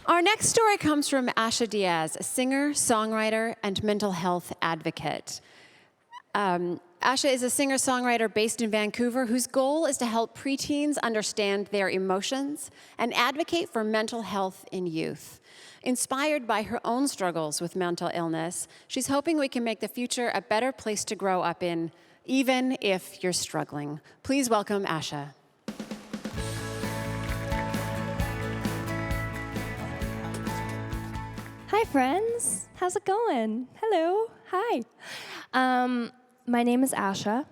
Our next story comes from Asha Diaz, a singer, songwriter, and mental health advocate. Asha is a singer-songwriter based in Vancouver whose goal is to help preteens understand their emotions and advocate for mental health in youth. Inspired by her own struggles with mental illness, she's hoping we can make the future a better place to grow up in, even if you're struggling. Please welcome Asha. Hi, friends. How's it going? Hello. Hi. My name is Asha.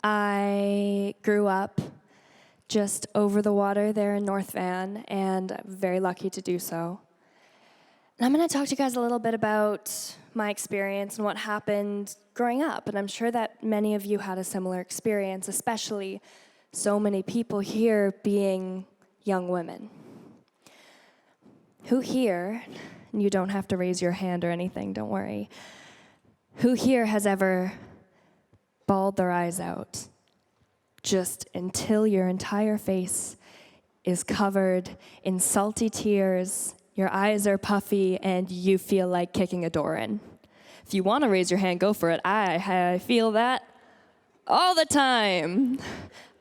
I grew up just over the water there in North Van, and I'm very lucky to do so. And I'm going to talk to you guys a little bit about my experience and what happened growing up. And I'm sure that many of you had a similar experience, especially so many people here being young women. Who here, and you don't have to raise your hand or anything, don't worry, who here has ever bawled their eyes out just until your entire face is covered in salty tears, your eyes are puffy, and you feel like kicking a door in? If you want to raise your hand, go for it. I feel that all the time.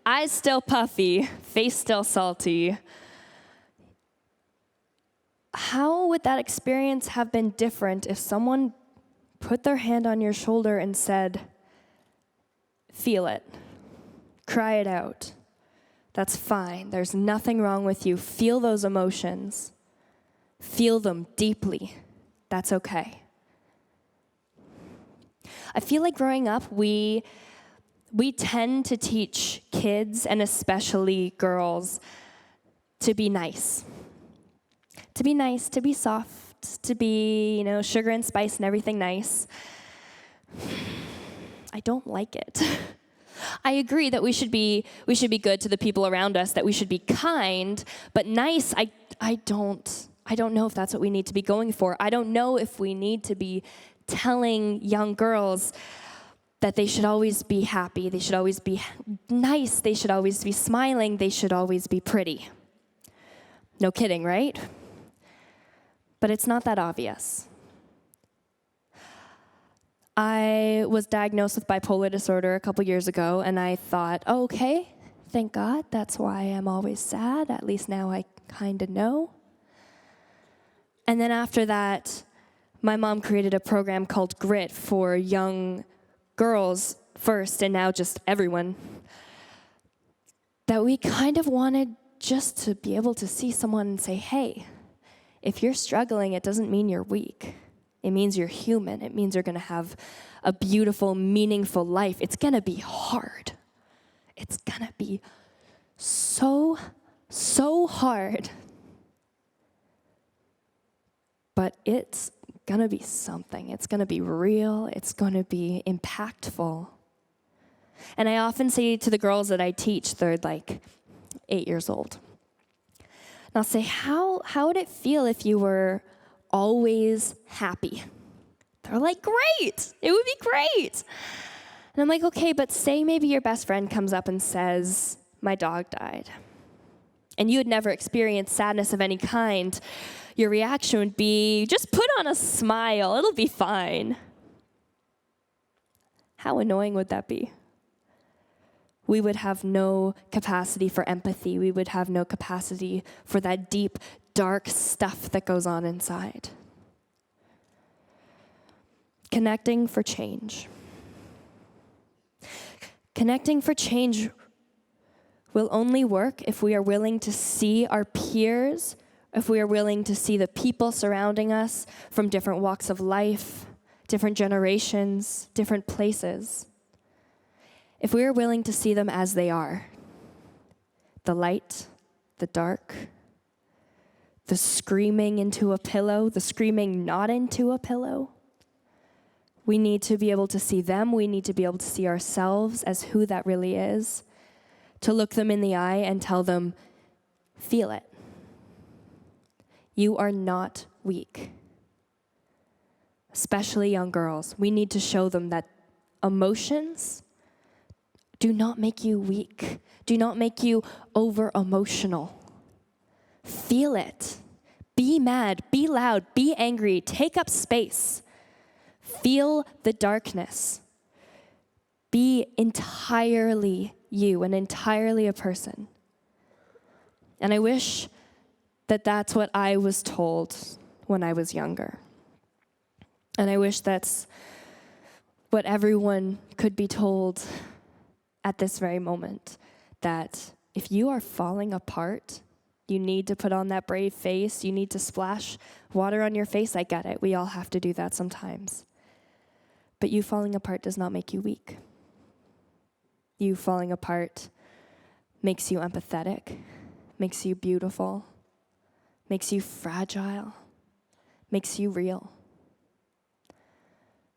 Eyes still puffy, face still salty. How would that experience have been different if someone put their hand on your shoulder and said, feel it, cry it out. That's fine. There's nothing wrong with you. Feel those emotions. Feel them deeply. That's okay. I feel like growing up, we tend to teach kids, and especially girls, to be nice. To be nice, to be soft, to be, sugar and spice and everything nice. I don't like it. I agree that we should be good to the people around us, that we should be kind, but nice, I don't know if that's what we need to be going for. I don't know if we need to be telling young girls that they should always be happy, they should always be nice, they should always be smiling, they should always be pretty. No kidding, right? But it's not that obvious. I was diagnosed with bipolar disorder a couple years ago, and I thought, oh, okay, thank God, that's why I'm always sad. At least now I kind of know. And then after that, my mom created a program called Grit for young girls first, and now just everyone, that we kind of wanted just to be able to see someone and say, hey, if you're struggling, it doesn't mean you're weak. It means you're human. It means you're going to have a beautiful, meaningful life. It's going to be hard. It's going to be so hard. But it's going to be something. It's going to be real. It's going to be impactful. And I often say to the girls that I teach, they're like 8 years old. And I'll say, how would it feel if you were always happy? They're like, great, it would be great. And I'm like, okay, but say maybe your best friend comes up and says, my dog died. And you had never experienced sadness of any kind. Your reaction would be, just put on a smile, it'll be fine. How annoying would that be? We would have no capacity for empathy. We would have no capacity for that deep, dark stuff that goes on inside. Connecting for change. Connecting for change will only work if we are willing to see our peers, if we are willing to see the people surrounding us from different walks of life, different generations, different places. If we are willing to see them as they are, the light, the dark, the screaming into a pillow, the screaming not into a pillow, we need to be able to see them. We need to be able to see ourselves as who that really is, to look them in the eye and tell them, feel it. You are not weak. Especially young girls. We need to show them that emotions do not make you weak. Do not make you over-emotional. Feel it. Be mad, be loud, be angry, take up space. Feel the darkness. Be entirely you and entirely a person. And I wish that that's what I was told when I was younger. And I wish that's what everyone could be told at this very moment, that if you are falling apart, you need to put on that brave face, you need to splash water on your face. I get it. We all have to do that sometimes. But you falling apart does not make you weak. You falling apart makes you empathetic, makes you beautiful, makes you fragile, makes you real.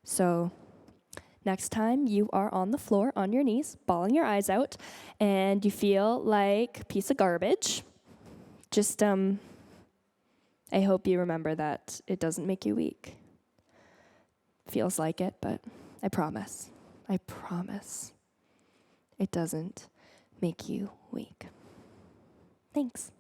So next time you are on the floor, on your knees, bawling your eyes out, and you feel like a piece of garbage, just, I hope you remember that it doesn't make you weak. Feels like it, but I promise, it doesn't make you weak. Thanks.